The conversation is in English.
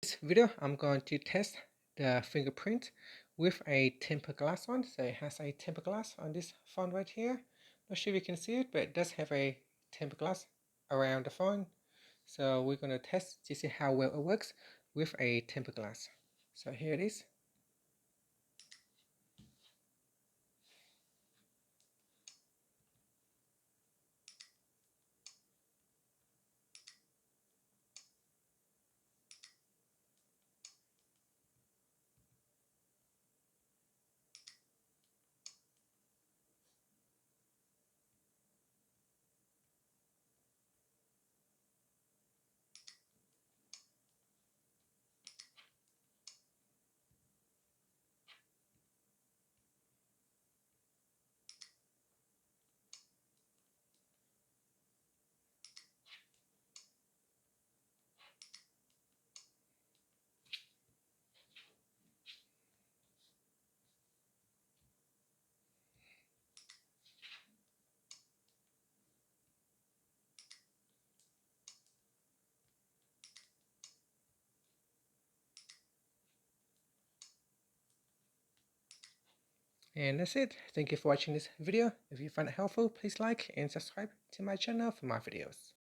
This video, I'm going to test the fingerprint with a tempered glass one. So it has a tempered glass on this phone right here. Not sure if you can see it, but it does have a tempered glass around the phone. So we're going to test to see how well it works with a tempered glass. So here it is. And that's it. Thank you for watching this video. If you found it helpful, please like and subscribe to my channel for more videos.